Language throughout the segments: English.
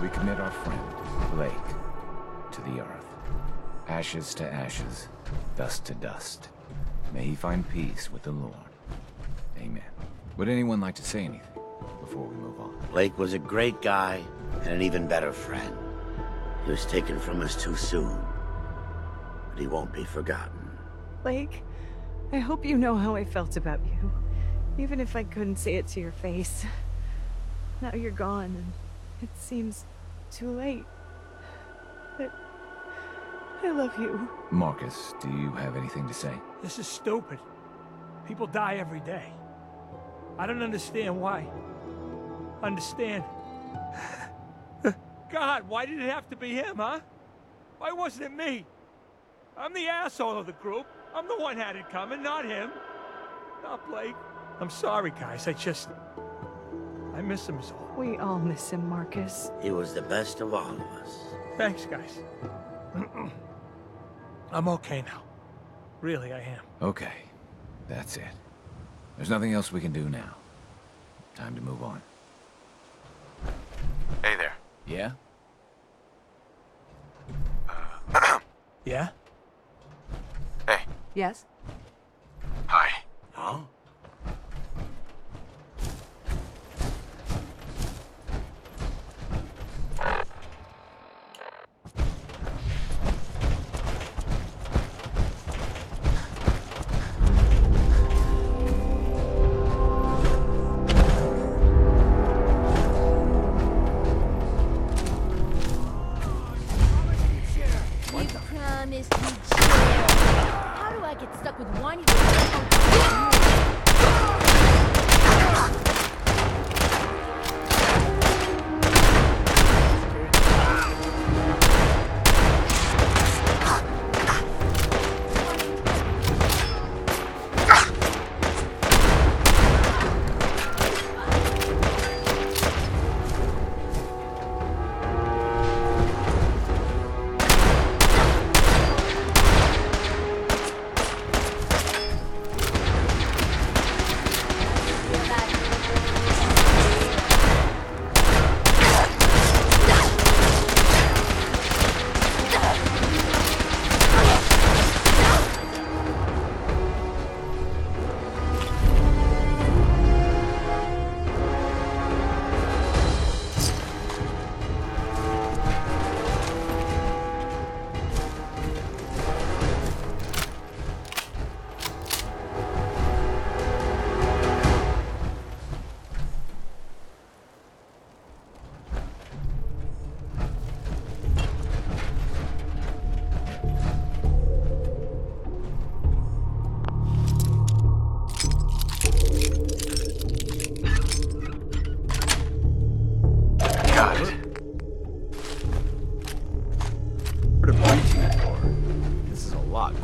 we commit our friend, Blake, to the earth. Ashes to ashes, dust to dust. May he find peace with the Lord. Amen. Would anyone like to say anything before we move on? Blake was a great guy and an even better friend. He was taken from us too soon, but he won't be forgotten. Blake, I hope you know how I felt about you, even if I couldn't say it to your face. Now you're gone, and it seems too late. But I love you. Marcus, do you have anything to say? This is stupid. People die every day. I don't understand why. Understand? God, why did it have to be him, huh? Why wasn't it me? I'm the asshole of the group. I'm the one had it coming, not him. Not Blake. I'm sorry, guys. I miss him is all. We all miss him, Marcus. He was the best of all of us. Thanks, guys. I'm okay now. Really, I am. Okay. That's it. There's nothing else we can do now. Time to move on. Hey there. Yeah? Yeah? Hey. Yes? Hi. Huh? Promised me jail. How do I get stuck with one hit?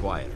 Quieter.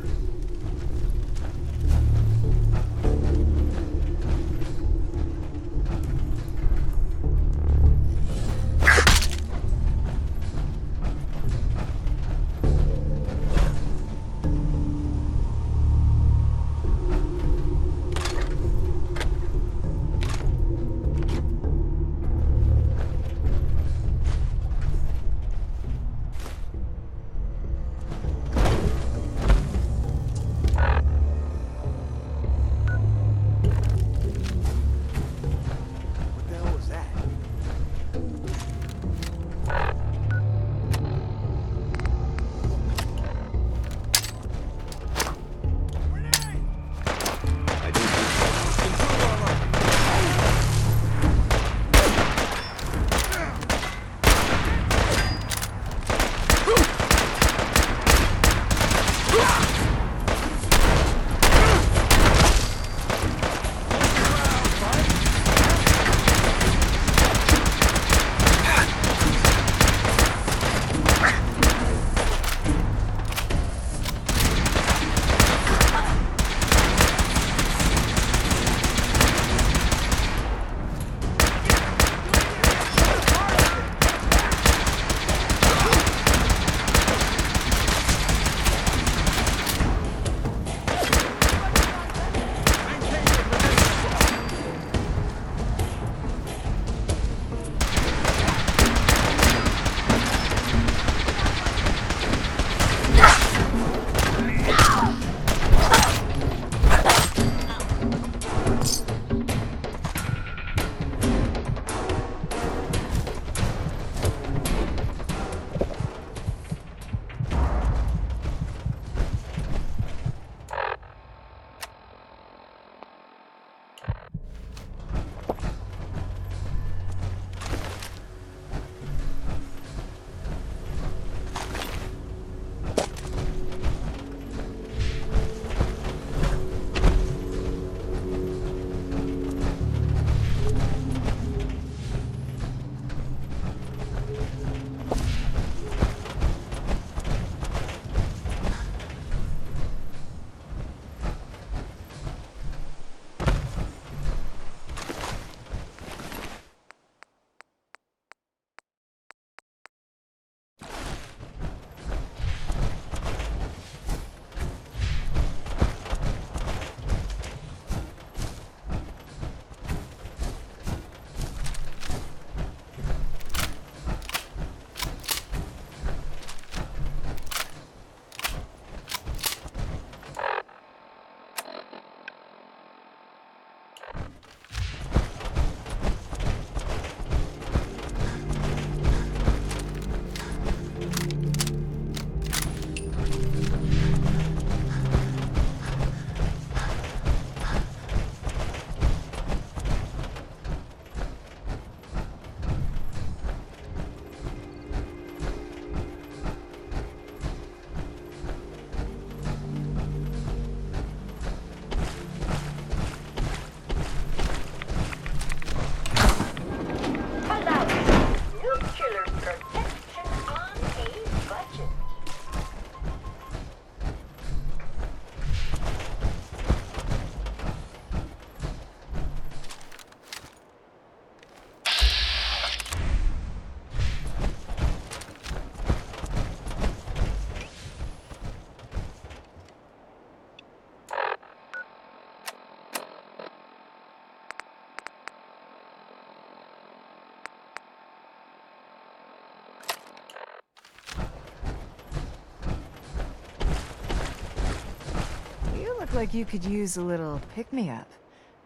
like you could use a little pick-me-up.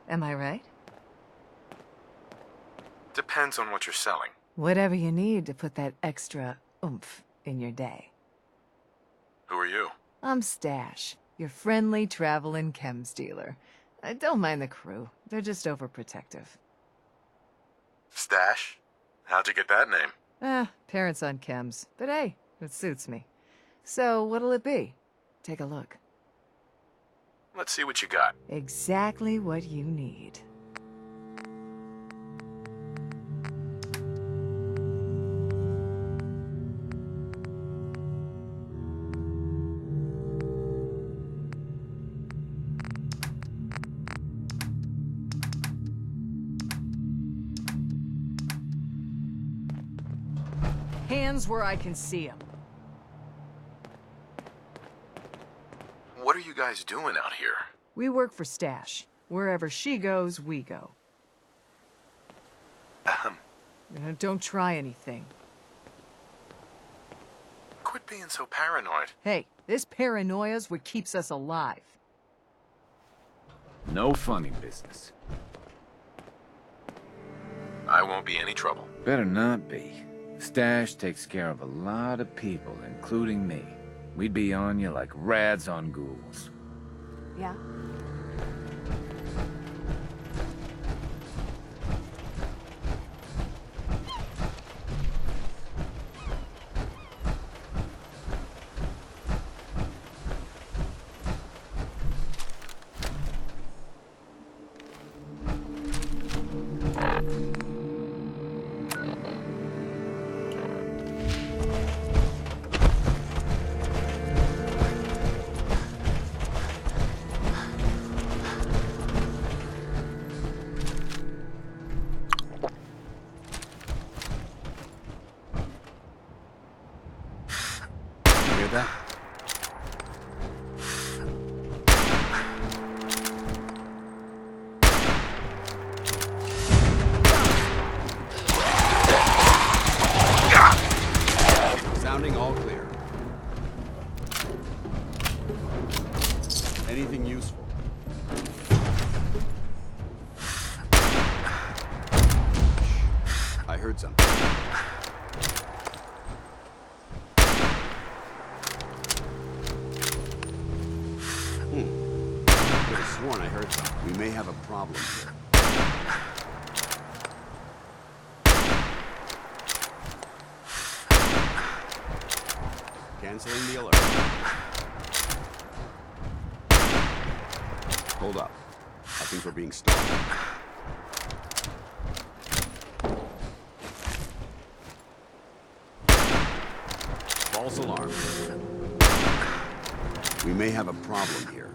Am I right? Depends on what you're selling. Whatever you need to put that extra oomph in your day. Who are you? I'm Stash, your friendly traveling chems dealer. I don't mind the crew. They're just overprotective. Stash? How'd you get that name? Parents on chems. But hey, it suits me. So, what'll it be? Take a look. Let's see what you got. Exactly what you need. Hands where I can see them. What are you guys doing out here? We work for Stash. Wherever she goes, we go. Don't try anything. Quit being so paranoid. Hey, this paranoia's what keeps us alive. No funny business. I won't be any trouble. Better not be. Stash takes care of a lot of people, including me. We'd be on you like rats on ghouls. Yeah? Hear that? Sounding all clear. Anything useful? I heard something. Could have sworn I heard something. We may have a problem here. Canceling the alert. Hold up. I think we're being stalked. False alarm. We may have a problem here.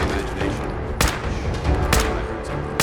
Imagination. I heard something.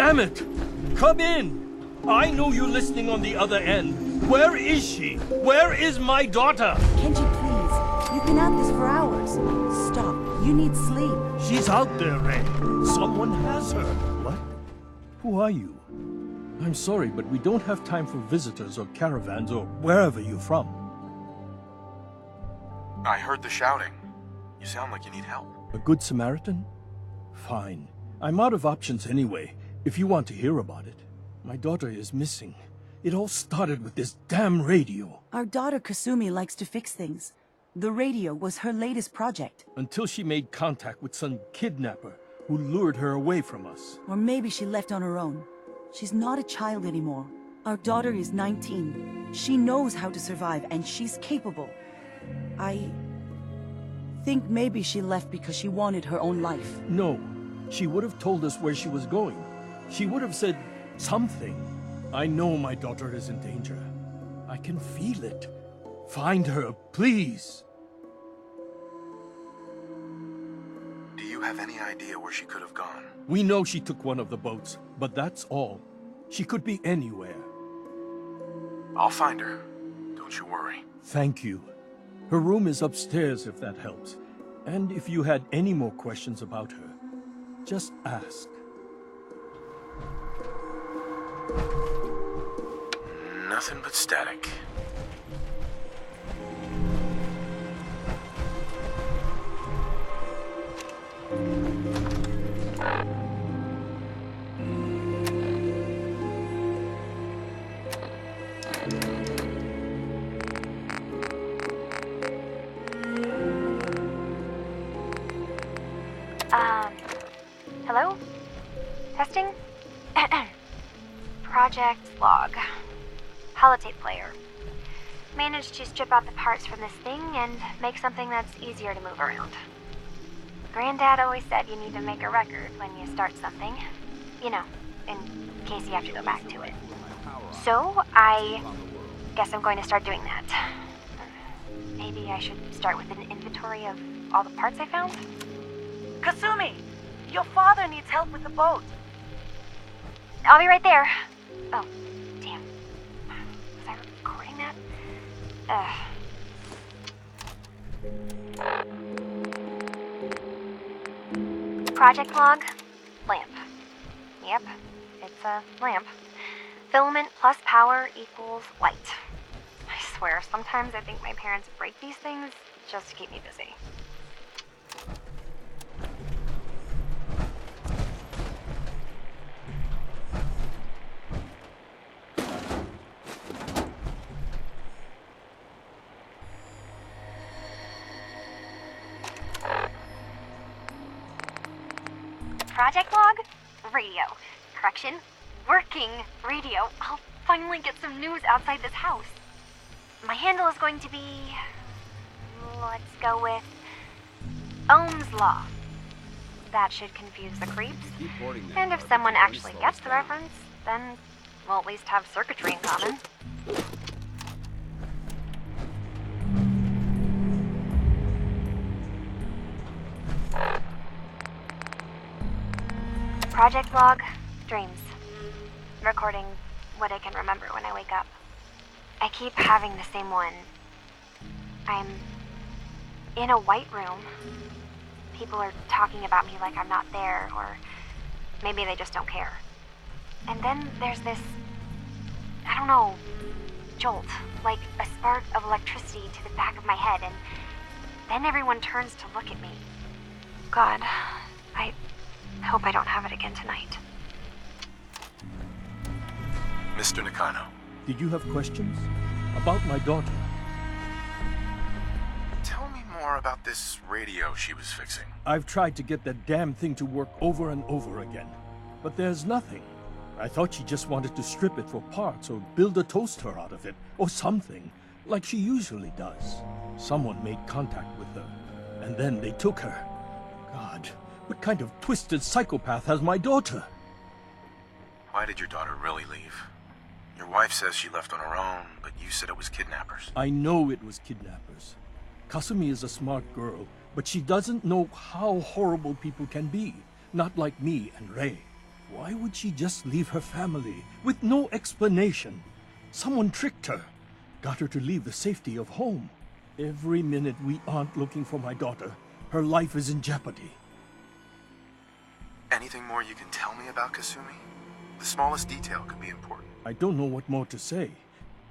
Damn it! Come in! I know you're listening on the other end. Where is she? Where is my daughter? Kenji, please. You've been at this for hours. Stop. You need sleep. She's out there, Ray. Someone has her. What? Who are you? I'm sorry, but we don't have time for visitors or caravans or wherever you're from. I heard the shouting. You sound like you need help. A good Samaritan? Fine. I'm out of options anyway, if you want to hear about it. My daughter is missing. It all started with this damn radio. Our daughter Kasumi likes to fix things. The radio was her latest project. Until she made contact with some kidnapper who lured her away from us. Or maybe she left on her own. She's not a child anymore. Our daughter is 19. She knows how to survive, and she's capable. I think maybe she left because she wanted her own life. No. She would have told us where she was going. She would have said something. I know my daughter is in danger. I can feel it. Find her, please. Do you have any idea where she could have gone? We know she took one of the boats, but that's all. She could be anywhere. I'll find her. Don't you worry. Thank you. Her room is upstairs if that helps. And if you had any more questions about her, just ask. Nothing but static. Hello? Testing? Project log. Holotape player. Managed to strip out the parts from this thing and make something that's easier to move around. Granddad always said you need to make a record when you start something. You know, in case you have to go back to it. So, I guess I'm going to start doing that. Maybe I should start with an inventory of all the parts I found? Kasumi! Your father needs help with the boat. I'll be right there. Oh, damn. Was I recording that? Project log. Lamp. Yep, it's a lamp. Filament plus power equals light. I swear, sometimes I think my parents break these things just to keep me busy. Project log? Radio. Correction. Working radio. I'll finally get some news outside this house. My handle is going to be... let's go with... Ohm's Law. That should confuse the creeps. And if someone actually gets the reference, then we'll at least have circuitry in common. Project log, dreams. Recording what I can remember when I wake up. I keep having the same one. I'm in a white room. People are talking about me like I'm not there, or maybe they just don't care. And then there's this, I don't know, jolt, like a spark of electricity to the back of my head, and then everyone turns to look at me. God, I hope I don't have it again tonight. Mr. Nakano. Did you have questions? About my daughter? Tell me more about this radio she was fixing. I've tried to get that damn thing to work over and over again, but there's nothing. I thought she just wanted to strip it for parts or build a toaster out of it, or something, like she usually does. Someone made contact with her, and then they took her. God, what kind of twisted psychopath has my daughter? Why did your daughter really leave? Your wife says she left on her own, but you said it was kidnappers. I know it was kidnappers. Kasumi is a smart girl, but she doesn't know how horrible people can be. Not like me and Ray. Why would she just leave her family with no explanation? Someone tricked her, got her to leave the safety of home. Every minute we aren't looking for my daughter, her life is in jeopardy. Anything more you can tell me about Kasumi? The smallest detail could be important. I don't know what more to say.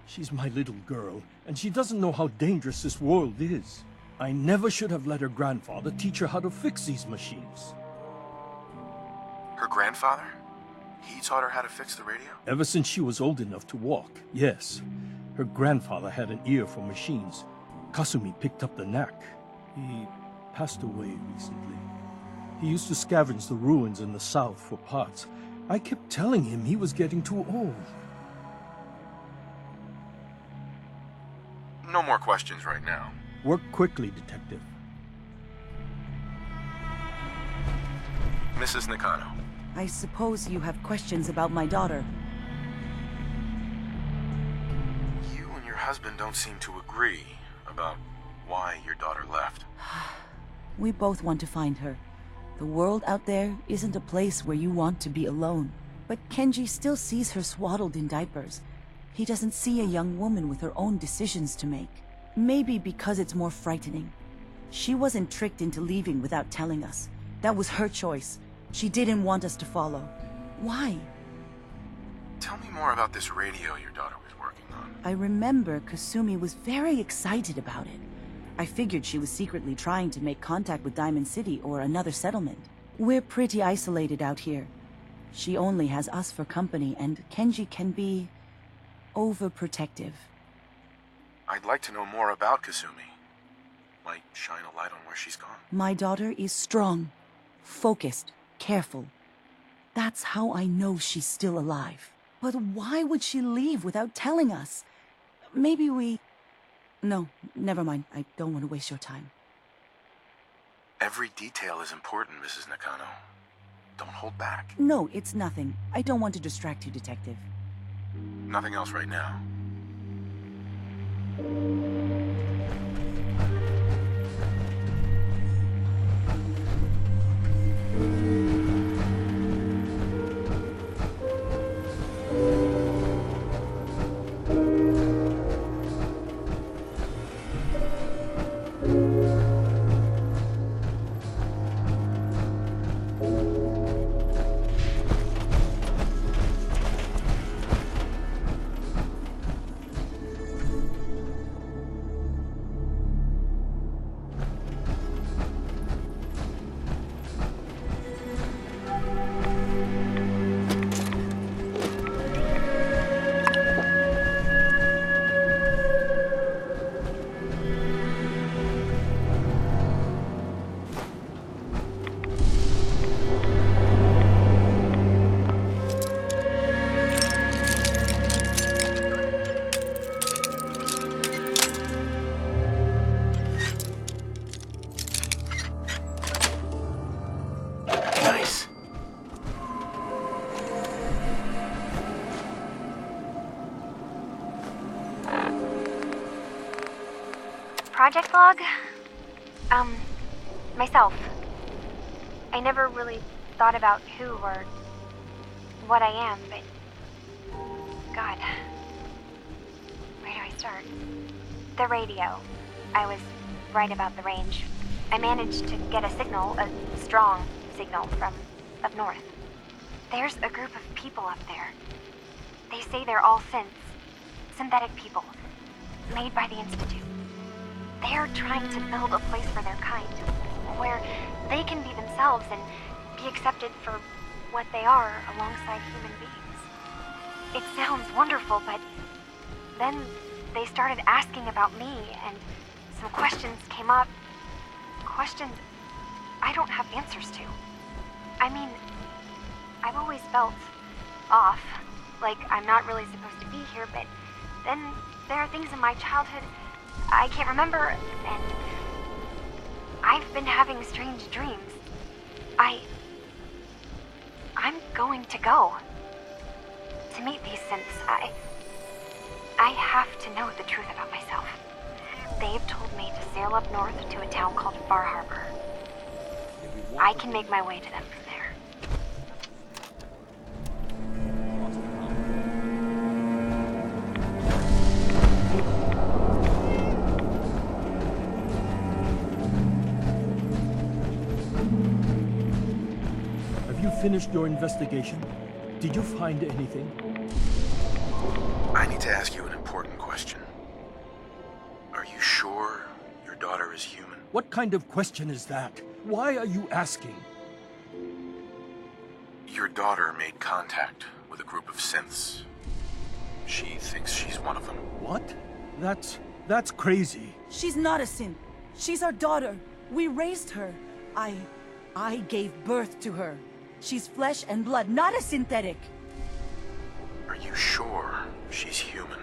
She's my little girl, and she doesn't know how dangerous this world is. I never should have let her grandfather teach her how to fix these machines. Her grandfather? He taught her how to fix the radio? Ever since she was old enough to walk, yes. Her grandfather had an ear for machines. Kasumi picked up the knack. He passed away recently. He used to scavenge the ruins in the south for parts. I kept telling him he was getting too old. No more questions right now. Work quickly, Detective. Mrs. Nakano. I suppose you have questions about my daughter. You and your husband don't seem to agree about why your daughter left. We both want to find her. The world out there isn't a place where you want to be alone. But Kenji still sees her swaddled in diapers. He doesn't see a young woman with her own decisions to make. Maybe because it's more frightening. She wasn't tricked into leaving without telling us. That was her choice. She didn't want us to follow. Why? Tell me more about this radio your daughter was working on. I remember Kasumi was very excited about it. I figured she was secretly trying to make contact with Diamond City or another settlement. We're pretty isolated out here. She only has us for company, and Kenji can be overprotective. I'd like to know more about Kasumi. Might shine a light on where she's gone. My daughter is strong, focused, careful. That's how I know she's still alive. But why would she leave without telling us? Maybe we... No, never mind. I don't want to waste your time. Every detail is important, Mrs. Nakano. Don't hold back. No, it's nothing. I don't want to distract you, Detective. Nothing else right now. Project log? Myself. I never really thought about who or what I am, but... God. Where do I start? The radio. I was right about the range. I managed to get a signal, a strong signal from up north. There's a group of people up there. They say they're all synthetic people, made by the Institute. They're trying to build a place for their kind, where they can be themselves and be accepted for what they are alongside human beings. It sounds wonderful, but then they started asking about me, and some questions came up. Questions I don't have answers to. I mean, I've always felt off, like I'm not really supposed to be here, but then there are things in my childhood I can't remember, and I've been having strange dreams. I'm going to go to meet these synths. I have to know the truth about myself. They've told me to sail up north to a town called Far Harbor. I can make my way to them from there. Have you finished your investigation? Did you find anything? I need to ask you an important question. Are you sure your daughter is human? What kind of question is that? Why are you asking? Your daughter made contact with a group of synths. She thinks she's one of them. What? That's crazy. She's not a synth. She's our daughter. We raised her. I gave birth to her. She's flesh and blood, not a synthetic. Are you sure she's human,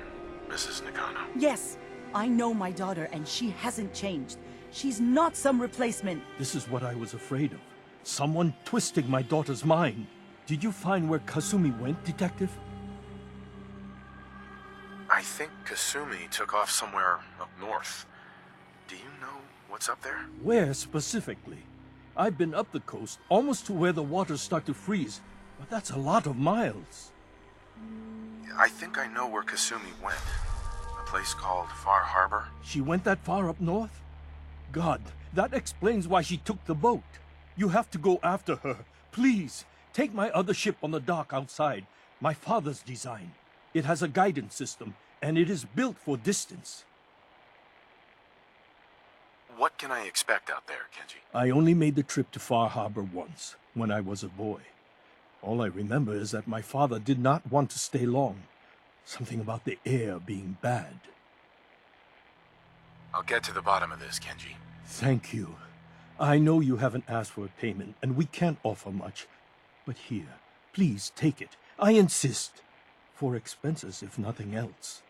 Mrs. Nagano? Yes, I know my daughter and she hasn't changed. She's not some replacement. This is what I was afraid of. Someone twisting my daughter's mind. Did you find where Kasumi went, Detective? I think Kasumi took off somewhere up north. Do you know what's up there? Where specifically? I've been up the coast, almost to where the waters start to freeze, but that's a lot of miles. I think I know where Kasumi went. A place called Far Harbor. She went that far up north? God, that explains why she took the boat. You have to go after her. Please, take my other ship on the dock outside. My father's design. It has a guidance system, and it is built for distance. What can I expect out there, Kenji? I only made the trip to Far Harbor once, when I was a boy. All I remember is that my father did not want to stay long. Something about the air being bad. I'll get to the bottom of this, Kenji. Thank you. I know you haven't asked for a payment, and we can't offer much. But here, please take it. I insist. For expenses, if nothing else.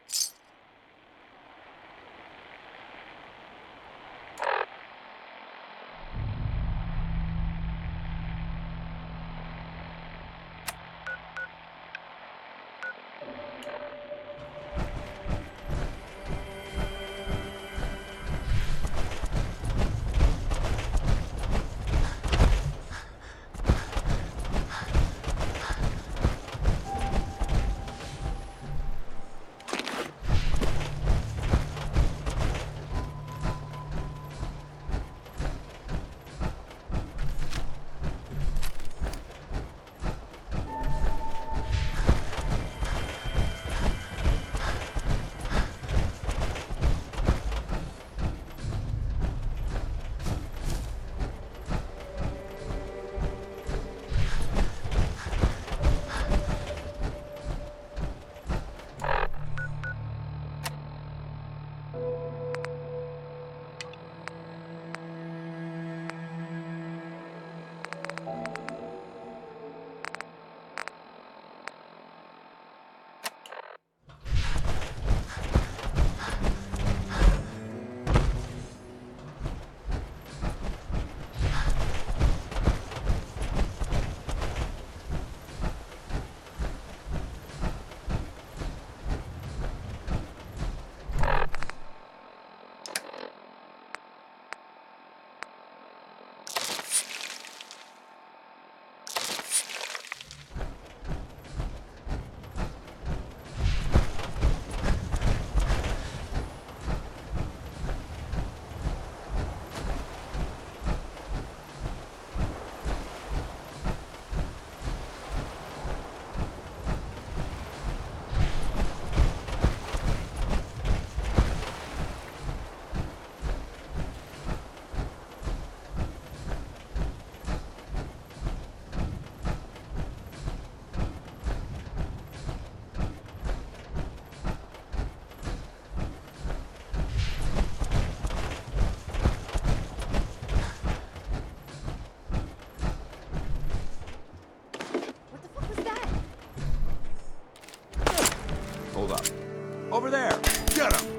Over there! Get him!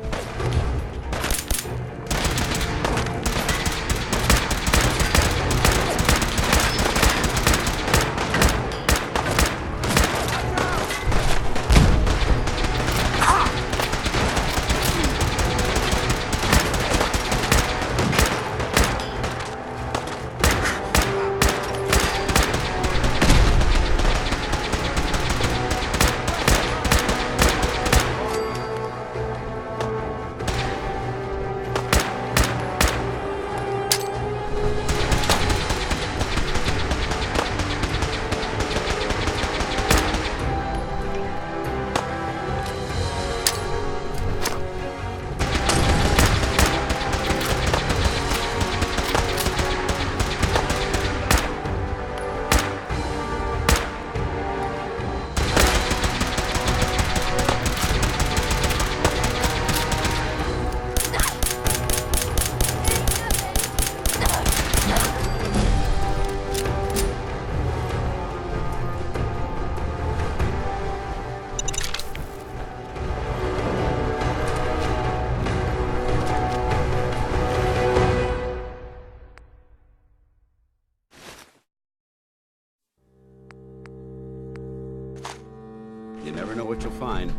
Never know what you'll find.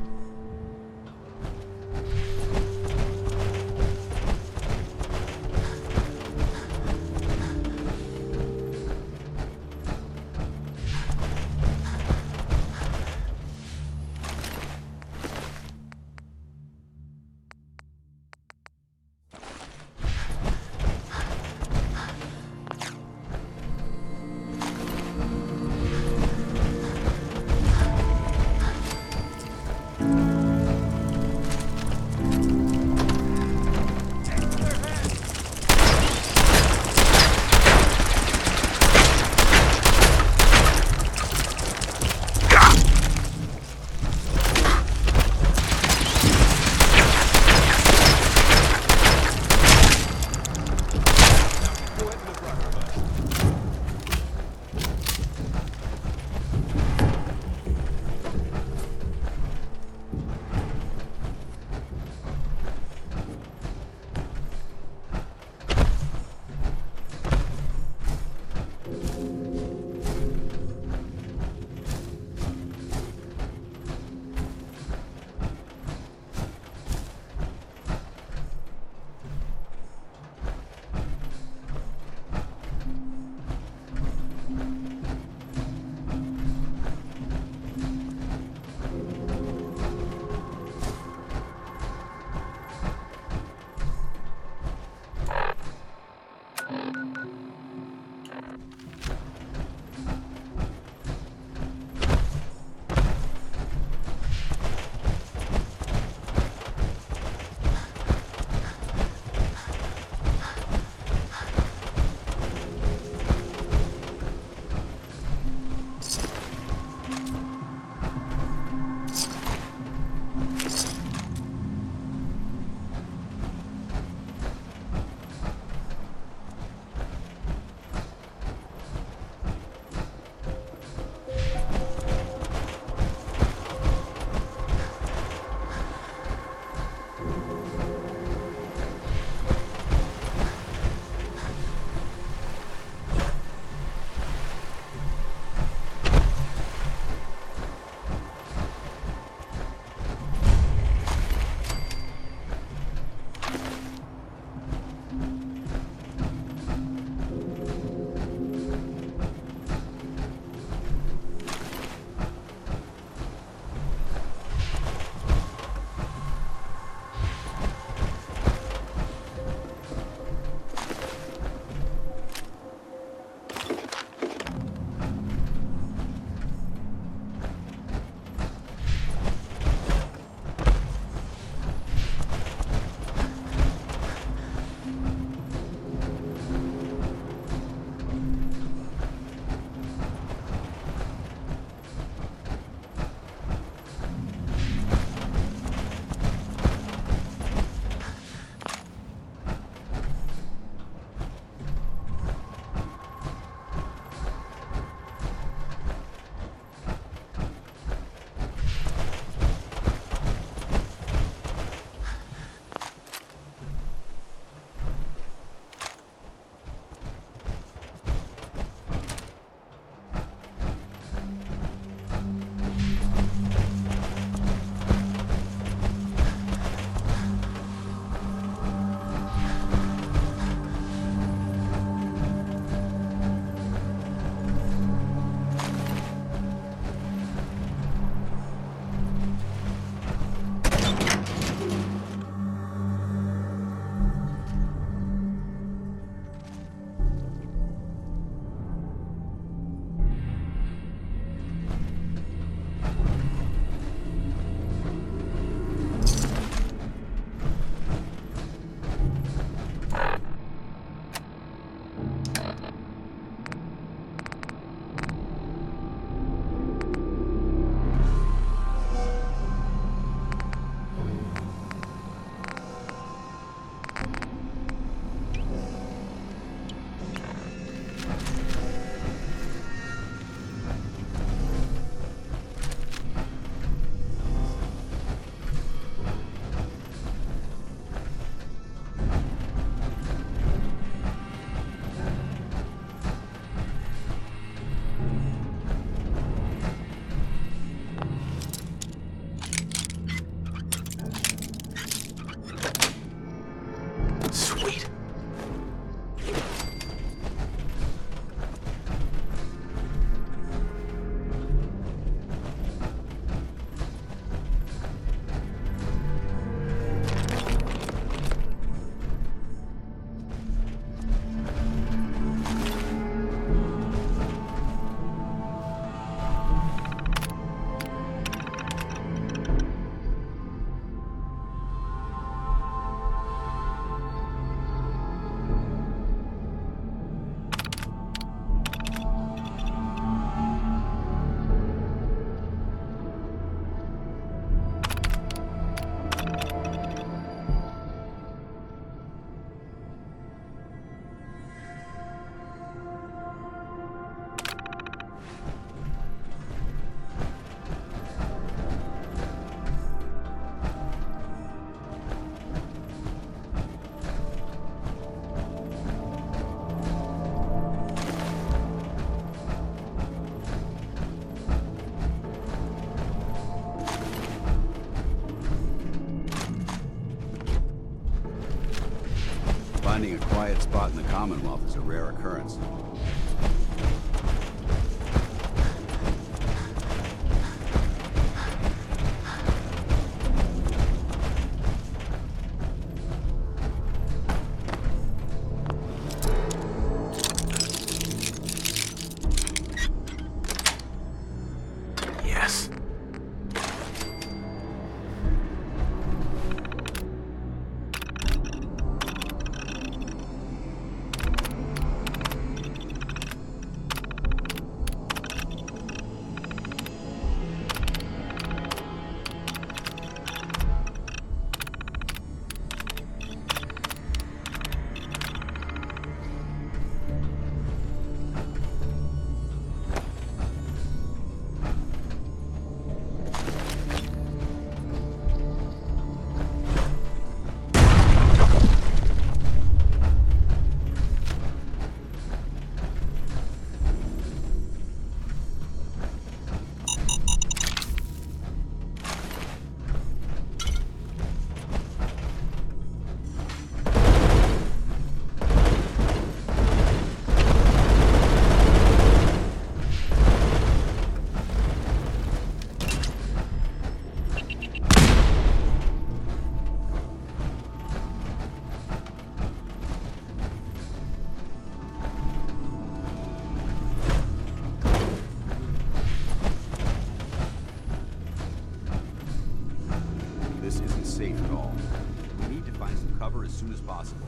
quiet spot in the Commonwealth is a rare occurrence. Yes. This isn't safe at all. We need to find some cover as soon as possible.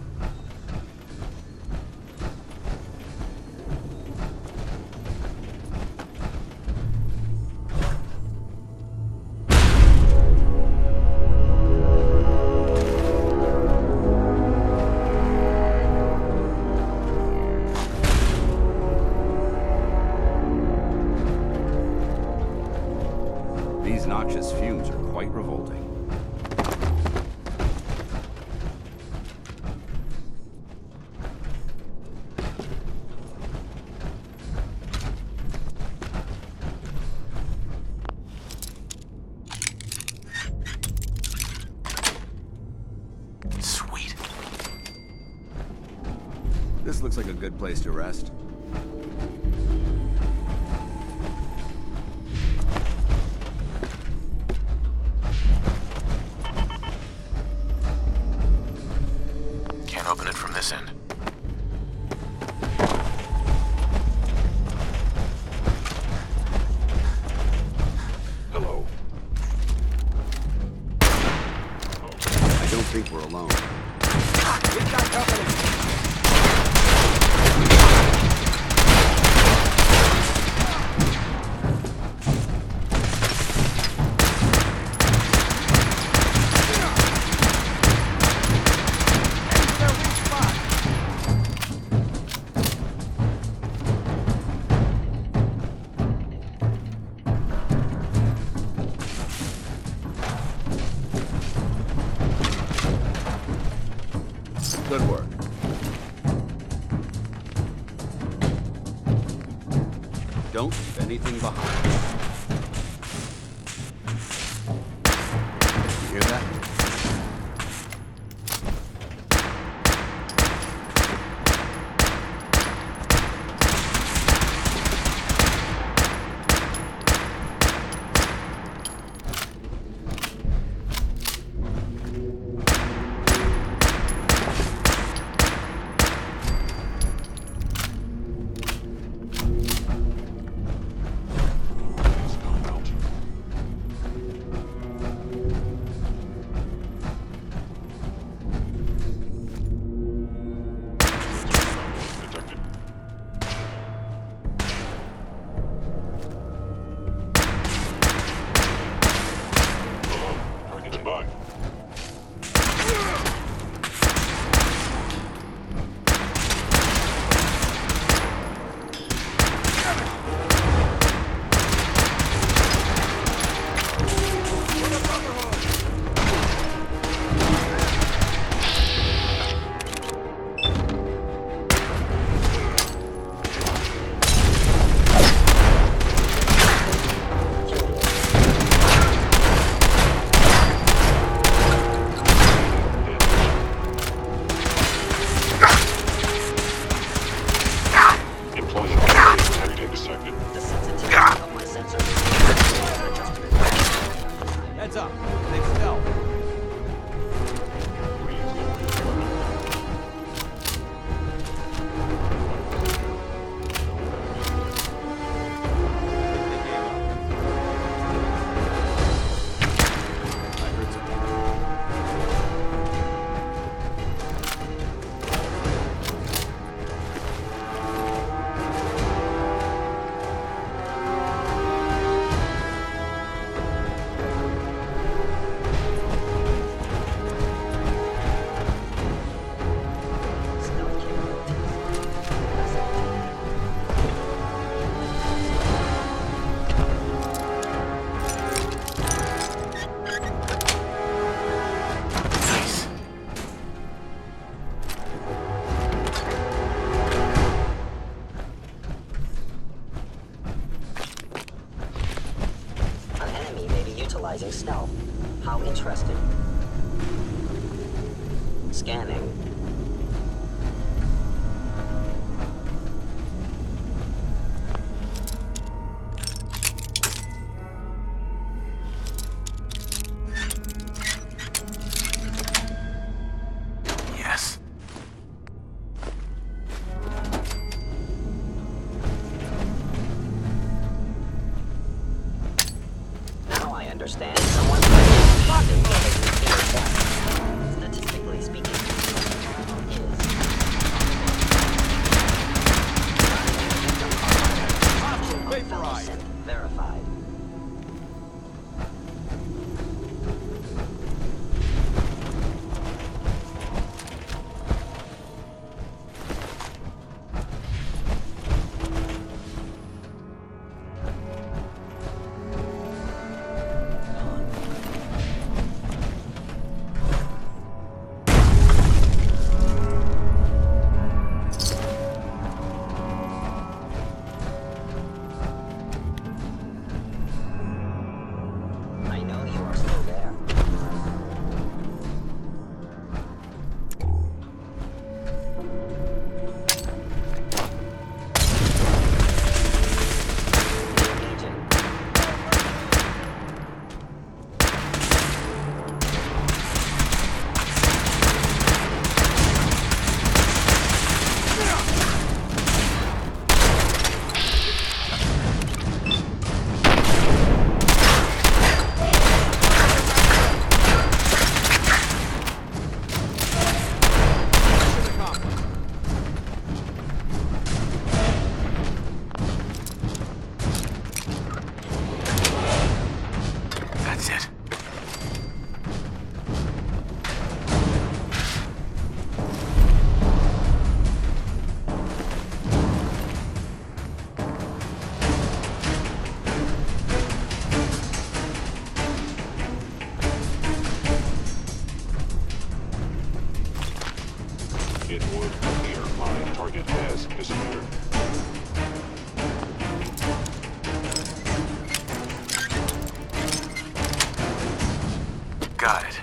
These noxious fumes are quite revolting. Sweet. This looks like a good place to rest. Can't open it from this end. Hello. I don't think we're alone. We've got company. Good work. Don't leave anything behind. You hear that? Heads up. Big stealth. Stealth. How interesting. Scanning. Yes. Now I understand. Someone's plotting to make me feel bad. Statistically speaking, is fellow synth verified. I know you are still there. Agent. That's it. It would appear my target has disappeared. Got it.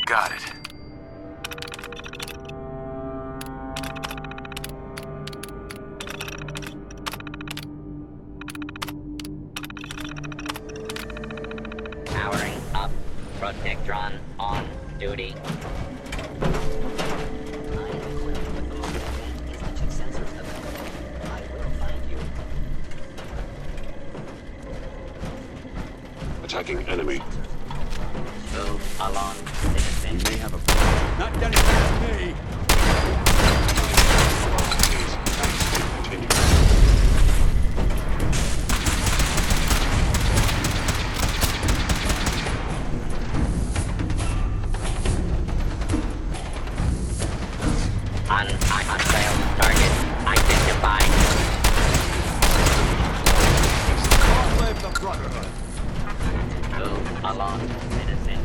Got it. Powering up. Protectron on duty. I am equipped with the most advanced institute sensors available. I will find you. Attacking enemy. Move along, citizen. We may have a problem. Not getting past me. Please, continue. Untrailed target identified. Long live the Brotherhood. Move along, citizen.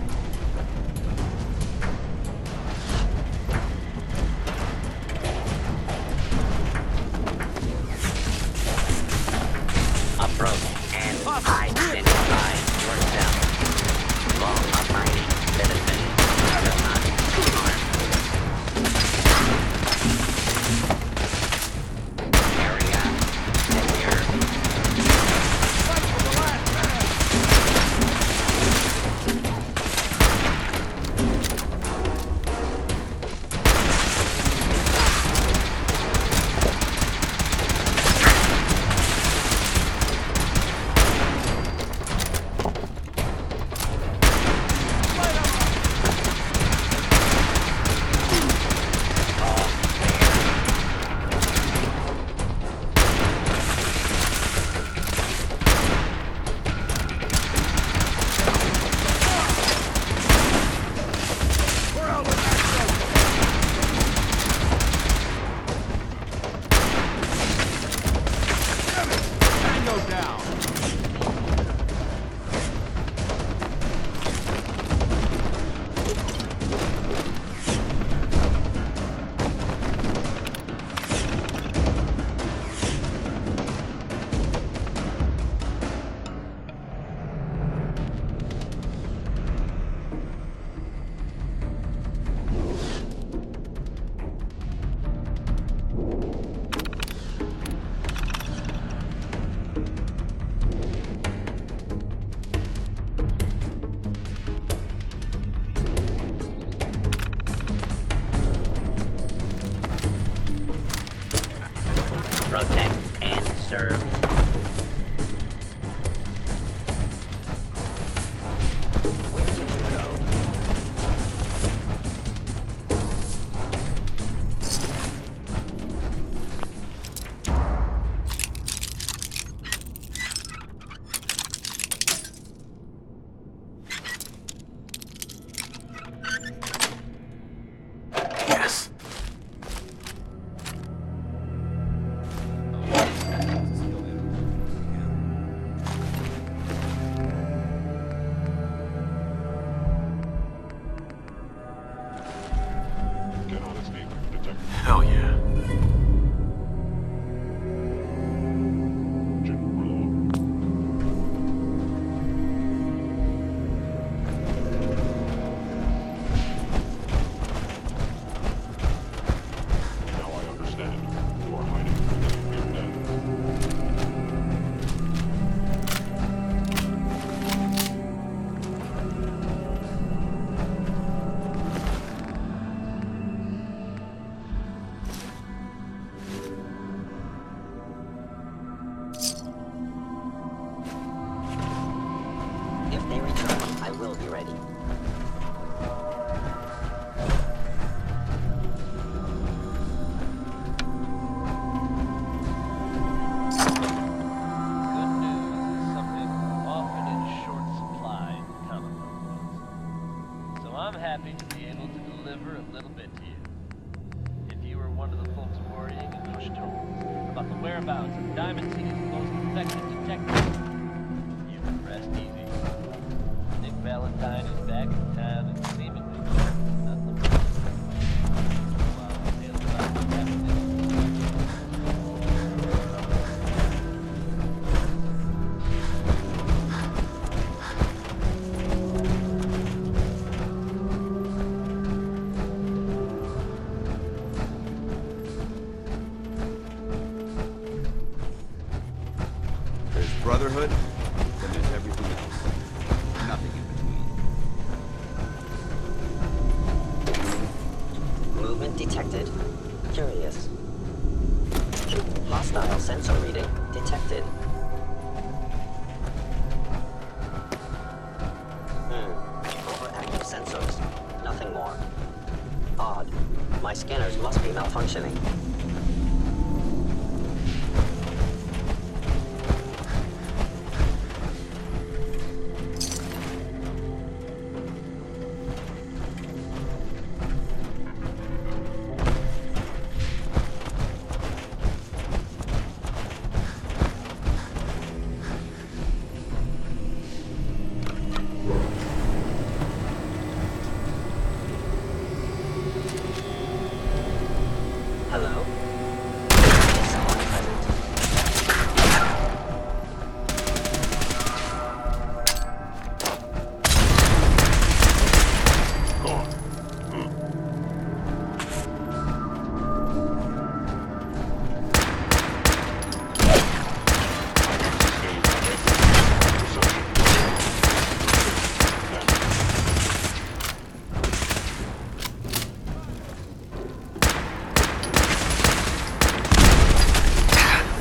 I will be ready. Good news is something often in short supply in the comic book books. So I'm happy to be able to deliver a little bit to you. If you were one of the folks worrying and pushed home about the whereabouts of Diamond City's most effective detective, you can rest easy. Nick Valentine is back in town and seemingly nothing but while I tell about what's happening. There's Brotherhood, then there's everything else. Nothing in between. Movement detected. Curious. Hostile sensor reading detected. Overactive sensors. Nothing more. Odd. My scanners must be malfunctioning. Hello? Is someone present?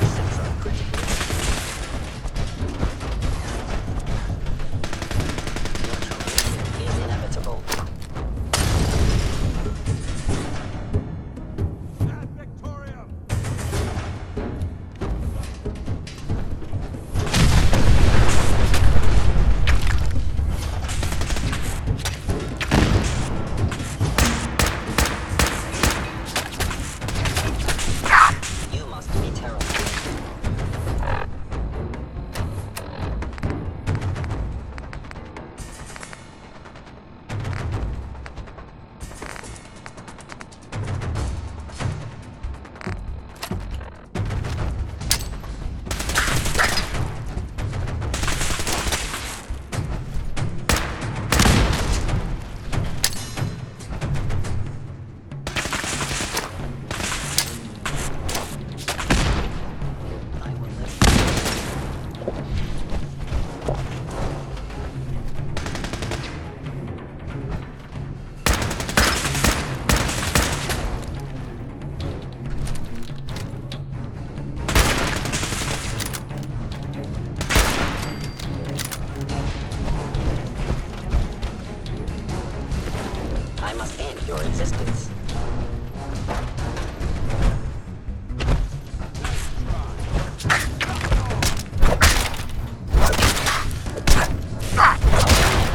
Sensor critical. Your termination is inevitable. You must be terrified. I will live. I must end your existence.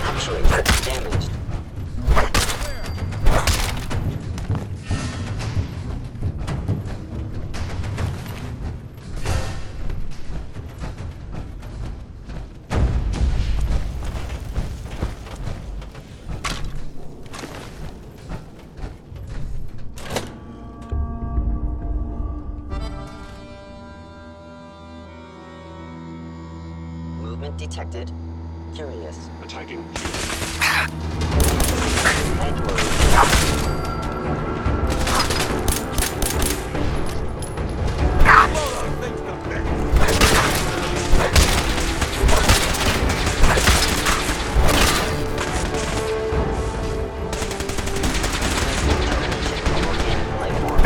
Actuator damaged. Movement detected. Curious. Attacking. Head move. Termination of organic life form.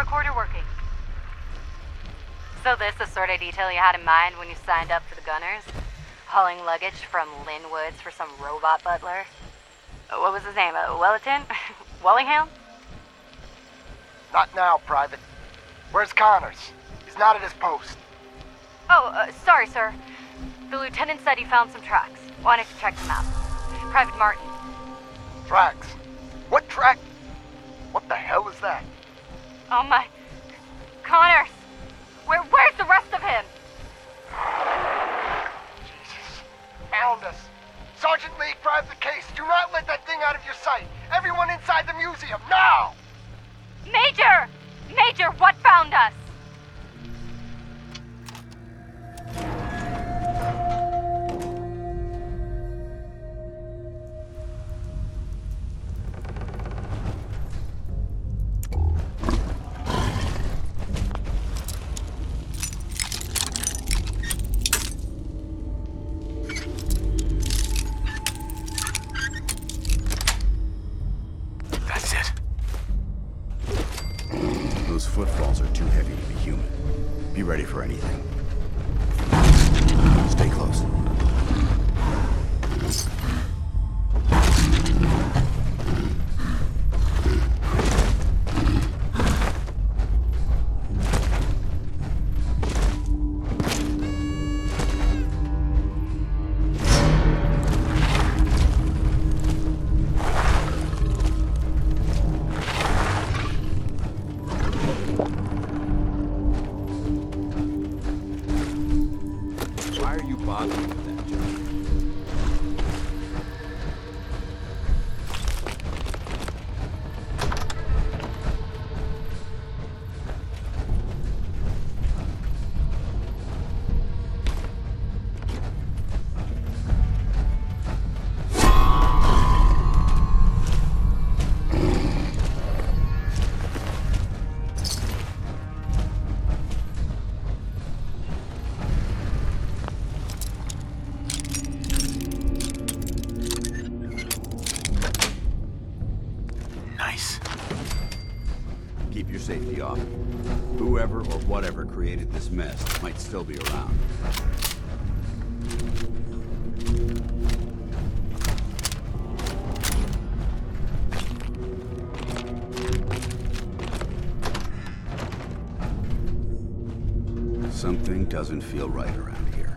recorder working? So this the sort of detail you had in mind when you signed up for the Gunners? Hauling luggage from Linwoods for some robot butler? What was his name? Wellerton? Wallingham? Not now, Private. Where's Connors? He's not at his post. Oh, sorry, sir. The lieutenant said he found some tracks. Wanted to check them out. Private Martin. Tracks? What track? What the hell is that? Oh my... Connors! Where's the rest of him? Jesus. Found us. Sergeant Lee, grab the case. Do not let that thing out of your sight. Everyone inside the museum, now! Major! Major, what found us? That's it. Those footfalls are too heavy to be human. Be ready for anything. Stay close. Why are you bothering with that, Joe? Nice. Keep your safety off. Whoever or whatever created this mess might still be around. Something doesn't feel right around here.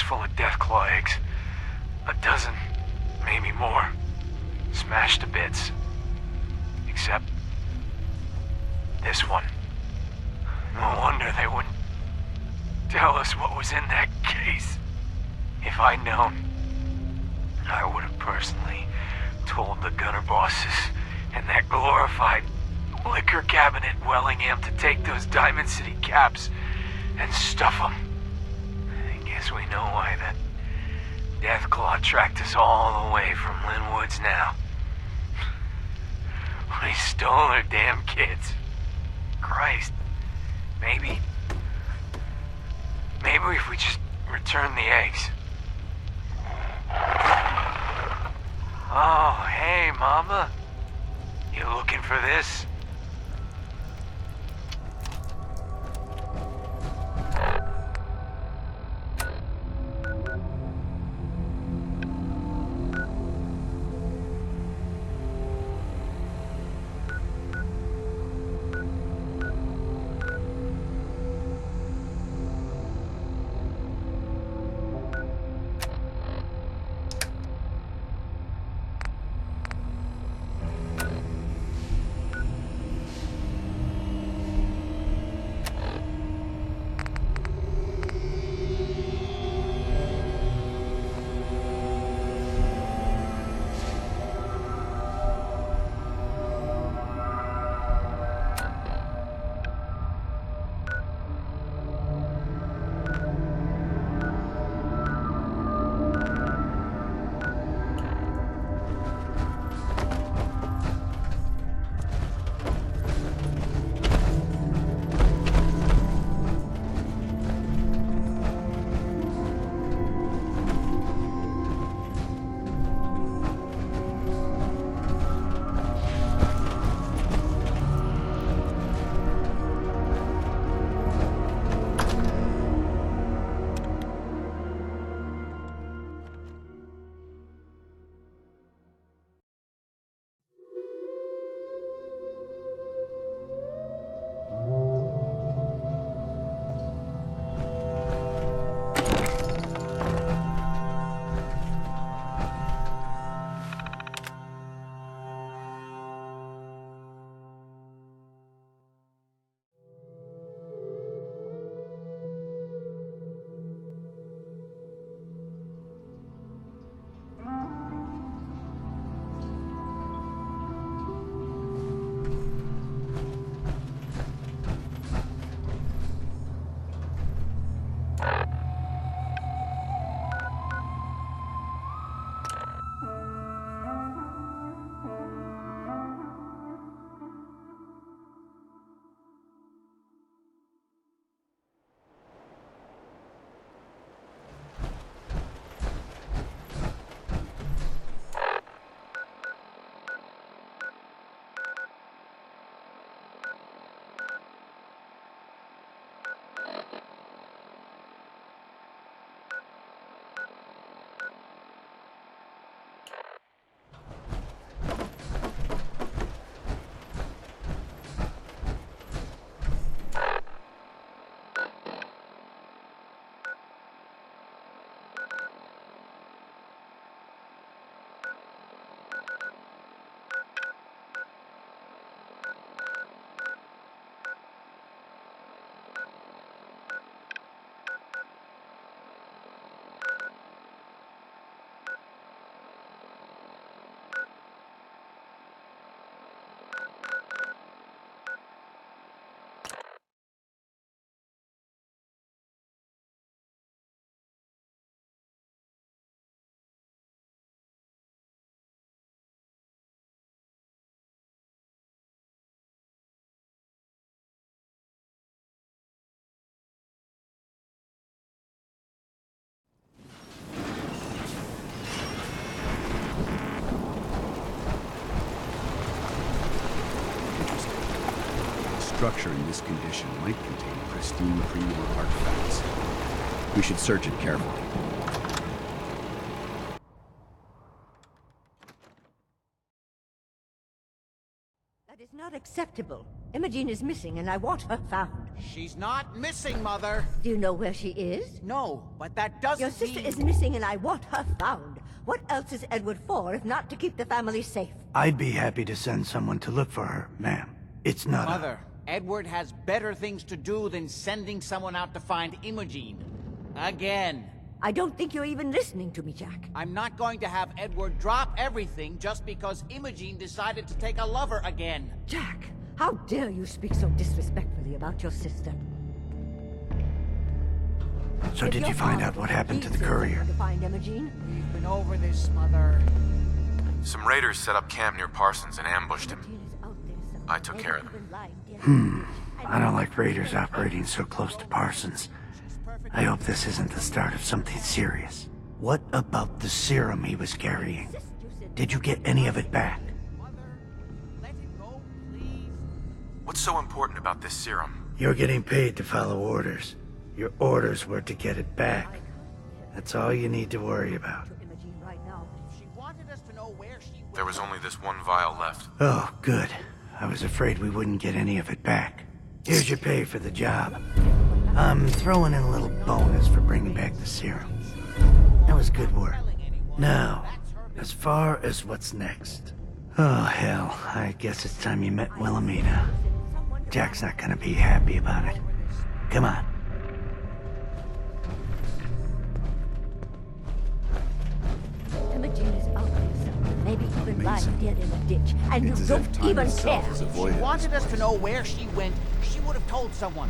chest full of Deathclaw eggs. A dozen, maybe more. Smashed to bits. Except this one. No wonder they wouldn't tell us what was in that case. If I'd known, I would have personally told the gunner bosses and that glorified liquor cabinet Wellingham to take those Diamond City caps and stuff them. I guess we know why that Deathclaw tracked us all the way from Linwood's now. We stole their damn kids. Christ. Maybe if we just return the eggs. Oh, hey, Mama. You looking for this? Structure in this condition might contain pristine pre-war artifacts. We should search it carefully. That is not not acceptable. Imogen is missing, and I want her found. She's not missing, Mother. Do you know where she is? No, but that doesn't Your sister mean... is missing, and I want her found. What else is Edward for, if not to keep the family safe? I'd be happy to send someone to look for her, ma'am. It's not Mother, Edward has better things to do than sending someone out to find Imogen. Again. I don't think you're even listening to me, Jack. I'm not going to have Edward drop everything just because Imogen decided to take a lover again. Jack, how dare you speak so disrespectfully about your sister? So did you find out what happened to the courier? To find Imogen? We've been over this, Mother. Some raiders set up camp near Parsons and ambushed him. I took care of them. I don't like raiders operating so close to Parsons. I hope this isn't the start of something serious. What about the serum he was carrying? Did you get any of it back? What's so important about this serum? You're getting paid to follow orders. Your orders were to get it back. That's all you need to worry about. There was only this one vial left. Oh, good. I was afraid we wouldn't get any of it back. Here's your pay for the job. I'm throwing in a little bonus for bringing back the serum. That was good work. Now, as far as what's next. Oh, hell. I guess it's time you met Wilhelmina. Jack's not gonna be happy about it. Come on. Imogen is out there somewhere, maybe even lying dead in a ditch, and you don't even care. If she wanted us to know where she went, she would have told someone.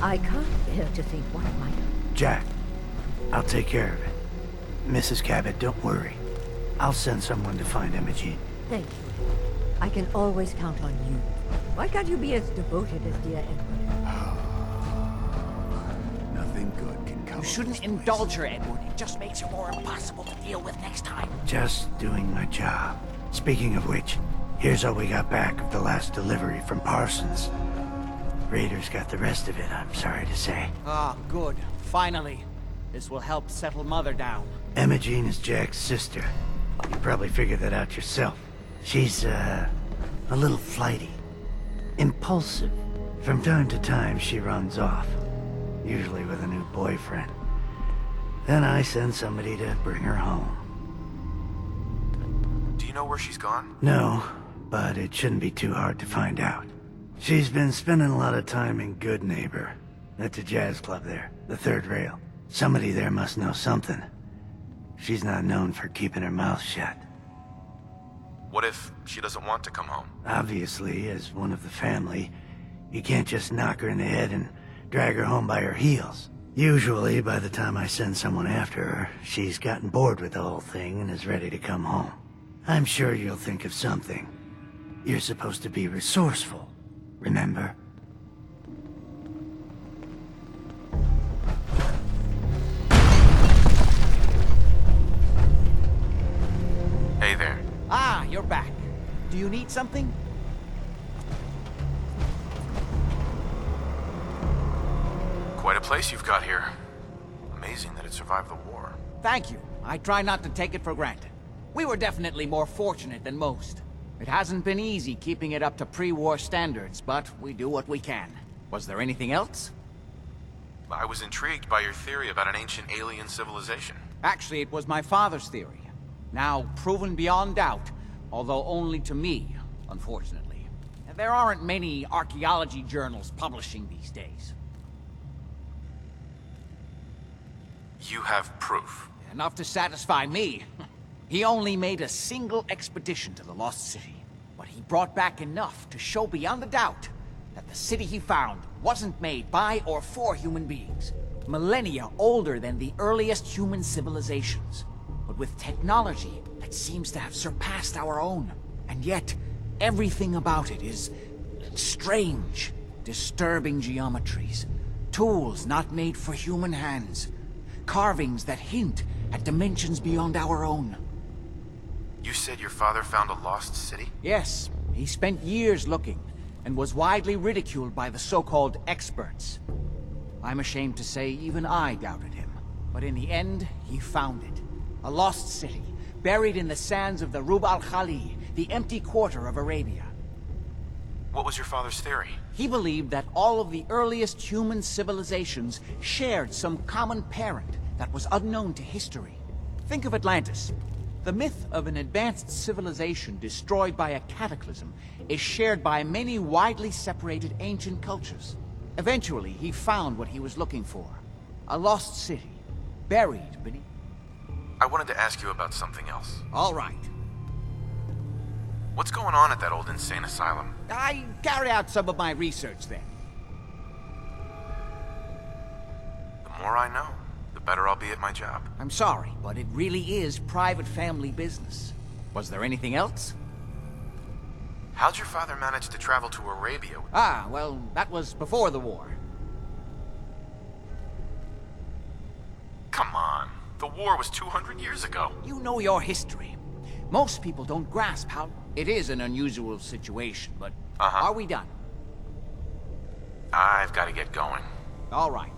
I can't bear to think what might have. Jack, I'll take care of it. Mrs. Cabot, don't worry. I'll send someone to find Imogen. Thank you. I can always count on you. Why can't you be as devoted as dear Edward? Nothing good can come. You shouldn't indulge her, Edward. It just makes her more impossible to deal with next time. Just doing my job. Speaking of which, here's all we got back of the last delivery from Parsons. Raiders got the rest of it, I'm sorry to say. Ah, good. Finally. This will help settle Mother down. Imogen is Jack's sister. You probably figured that out yourself. She's, a little flighty. Impulsive. From time to time, she runs off. Usually with a new boyfriend. Then I send somebody to bring her home. Do you know where she's gone? No, but it shouldn't be too hard to find out. She's been spending a lot of time in Good Neighbor. That's a jazz club there, the third rail. Somebody there must know something. She's not known for keeping her mouth shut. What if she doesn't want to come home? Obviously, as one of the family, you can't just knock her in the head and drag her home by her heels. Usually, by the time I send someone after her, she's gotten bored with the whole thing and is ready to come home. I'm sure you'll think of something. You're supposed to be resourceful, remember? Hey there. Ah, you're back. Do you need something? Quite a place you've got here. Amazing that it survived the war. Thank you. I try not to take it for granted. We were definitely more fortunate than most. It hasn't been easy keeping it up to pre-war standards, but we do what we can. Was there anything else? I was intrigued by your theory about an ancient alien civilization. Actually, it was my father's theory. Now proven beyond doubt, although only to me, unfortunately. There aren't many archaeology journals publishing these days. You have proof. Enough to satisfy me. He only made a single expedition to the Lost City, but he brought back enough to show beyond a doubt that the city he found wasn't made by or for human beings. Millennia older than the earliest human civilizations, but with technology that seems to have surpassed our own. And yet, everything about it is strange, disturbing geometries, tools not made for human hands, carvings that hint at dimensions beyond our own. You said your father found a lost city? Yes, he spent years looking, and was widely ridiculed by the so-called experts. I'm ashamed to say even I doubted him. But in the end, he found it. A lost city, buried in the sands of the Rub al-Khali, the empty quarter of Arabia. What was your father's theory? He believed that all of the earliest human civilizations shared some common parent that was unknown to history. Think of Atlantis. The myth of an advanced civilization destroyed by a cataclysm is shared by many widely separated ancient cultures. Eventually, he found what he was looking for. A lost city, buried beneath... I wanted to ask you about something else. All right. What's going on at that old insane asylum? I carry out some of my research there. The more I know, the better I'll be at my job. I'm sorry, but it really is private family business. Was there anything else? How'd your father manage to travel to Arabia? Ah, well, that was before the war. Come on. The war was 200 years ago. You know your history. Most people don't grasp how... It is an unusual situation, but... Are we done? I've got to get going. All right.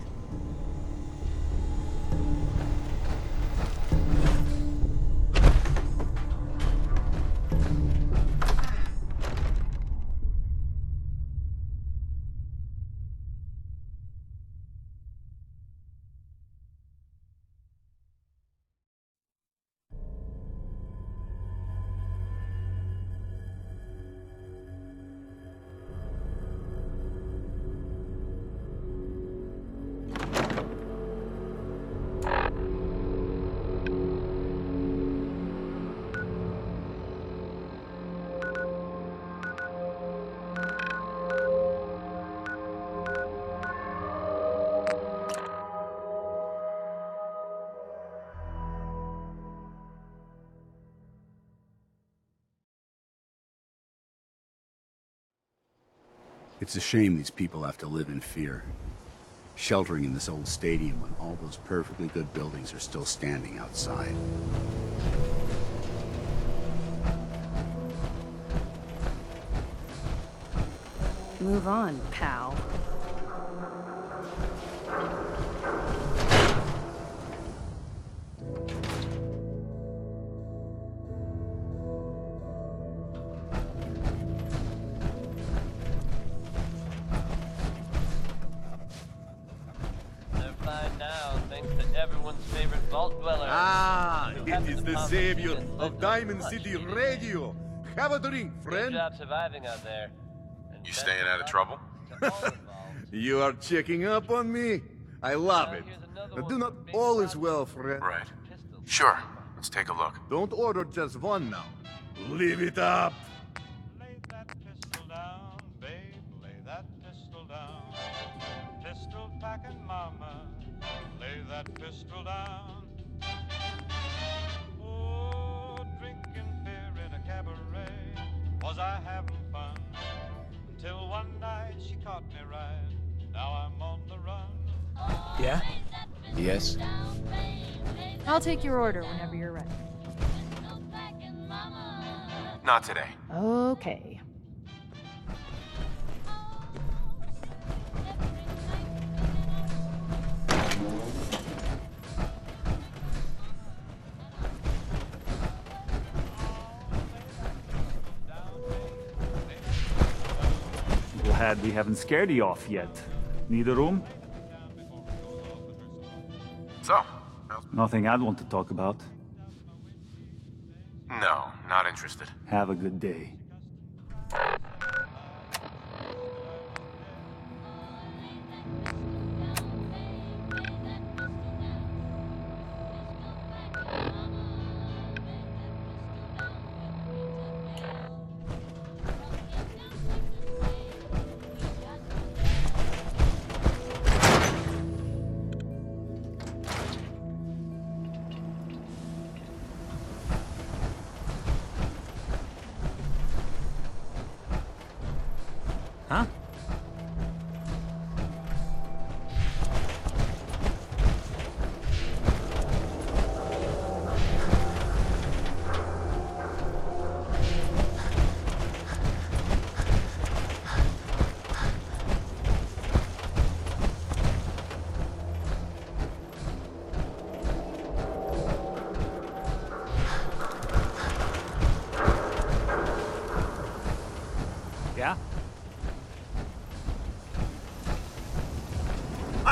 It's a shame these people have to live in fear. Sheltering in this old stadium when all those perfectly good buildings are still standing outside. Move on, pal. It is the savior of Diamond City Radio. Have a drink, friend. Good job surviving out there. You staying out of trouble? You are checking up on me? I love it. Do not all is well, friend. Right. Sure. Let's take a look. Don't order just one now. Leave it up. Lay that pistol down, babe. Lay that pistol down. Pistol packing mama. Lay that pistol down. Oh, drinking beer in a cabaret. Was I having fun? Until one night she caught me right. Now I'm on the run. Yeah? Yes? I'll take your order whenever you're ready. Not today. Okay. Glad we haven't scared you off yet. Need a room? So? Nothing I'd want to talk about. No, not interested. Have a good day.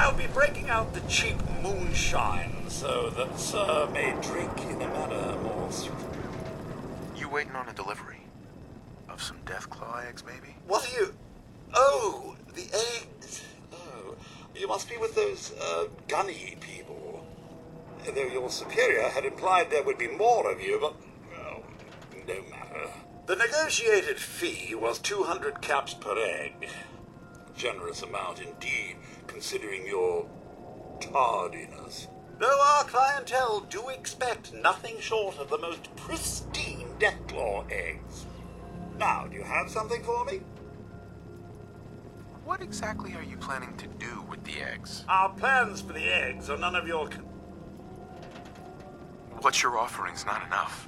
I'll be breaking out the cheap moonshine so that Sir may drink in a manner more suitable. You waiting on a delivery? Of some Deathclaw eggs, maybe? What are you... Oh, the eggs. Oh, you must be with those, gunny people. Though your superior had implied there would be more of you, but... Oh, no matter. The negotiated fee was 200 caps per egg. Generous amount indeed, considering your tardiness. Though our clientele do expect nothing short of the most pristine Deathclaw eggs. Now, do you have something for me? What exactly are you planning to do with the eggs? Our plans for the eggs are none of your... What you're offering's not enough.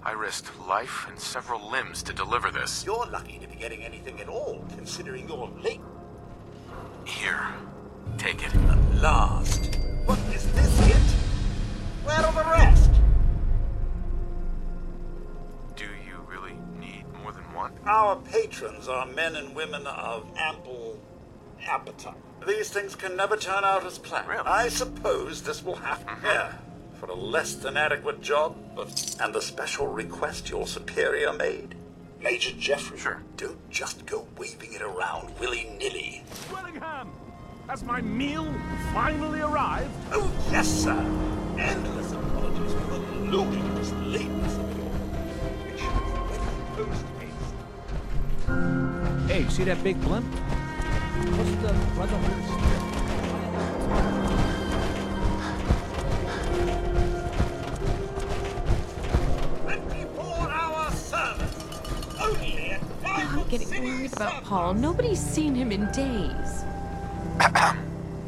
I risked life and several limbs to deliver this. You're lucky to be getting anything at all, considering you're late. Here, take it. At last. What, is this it? Where are the rest? Do you really need more than one? Our patrons are men and women of ample appetite. These things can never turn out as planned. Really? I suppose this will have to here for a less than adequate job, and the special request your superior made. Major Jeffrey, sure. Don't just go waving it around willy-nilly. Willingham! Has my meal finally arrived? Oh, yes, sir. Endless apologies for the ludicrous lateness of it all. It should have been post-haste. Hey, see that big blimp? What's the Brotherhood's I'm getting worried about Paul. Nobody's seen him in days.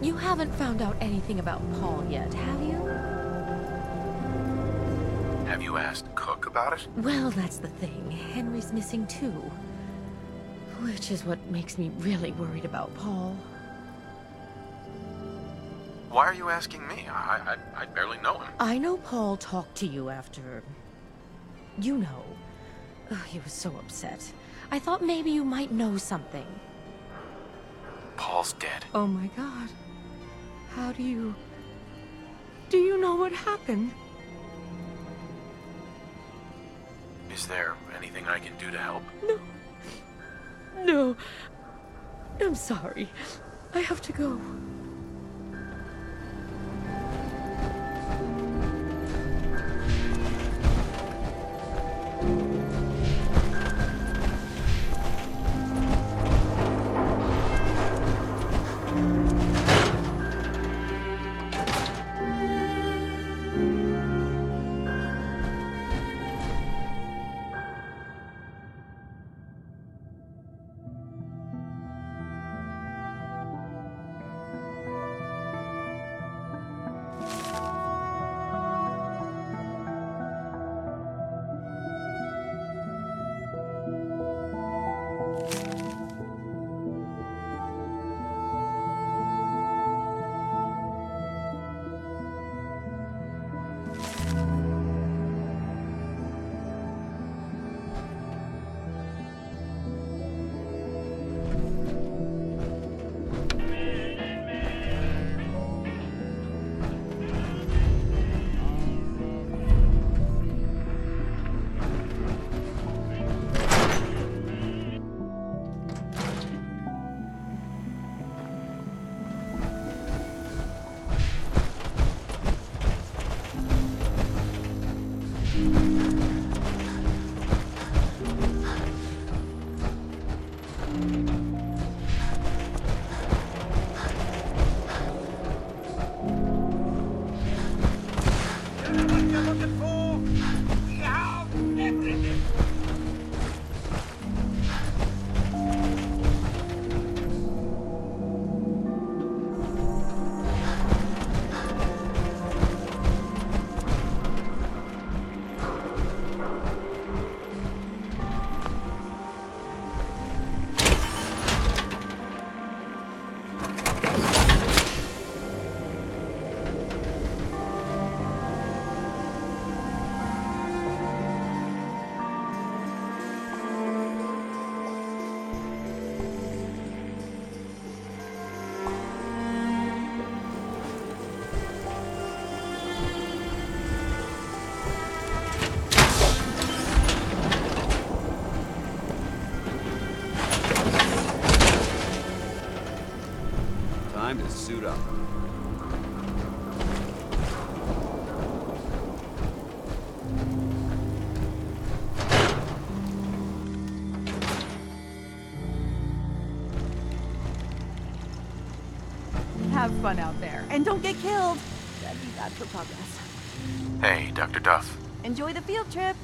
You haven't found out anything about Paul yet, have you? Have you asked Cook about it? Well, that's the thing. Henry's missing too. Which is what makes me really worried about Paul. Why are you asking me? I barely know him. I know Paul talked to you after... You know. Oh, he was so upset. I thought maybe you might know something. Paul's dead. Oh my god. How do you... Do you know what happened? Is there anything I can do to help? No. No. I'm sorry. I have to go. Time to suit up. Have fun out there. And don't get killed. That'd be bad for progress. Hey, Dr. Duff. Enjoy the field trip.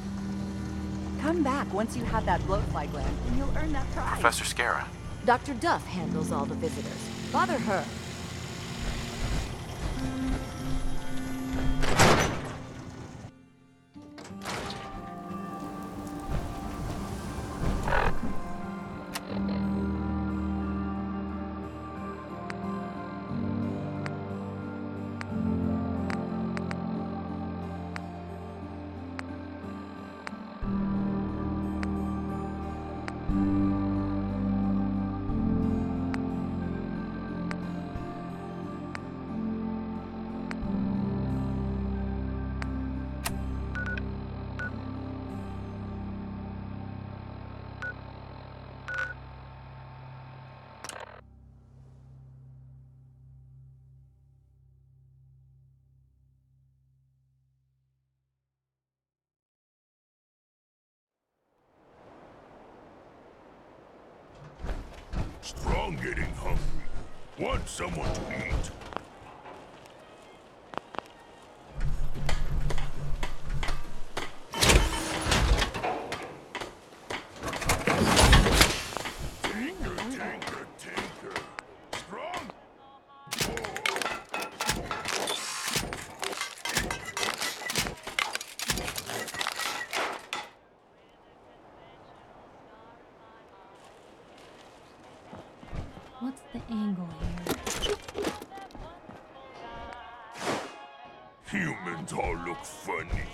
Come back once you have that blowfly gland, and you'll earn that prize. Professor Scara. Dr. Duff handles all the visitors. Bother her. Strong getting hungry. Want someone to eat. Tinker, tinker, tinker. Strong. What's the angle here? Humans all look funny.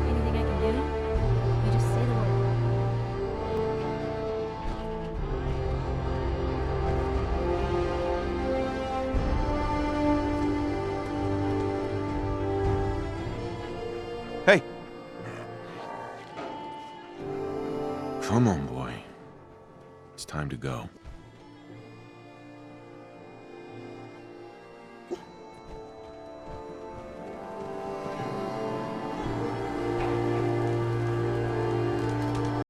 Anything I can do? You just say the word. Hey! Come on, boy. It's time to go.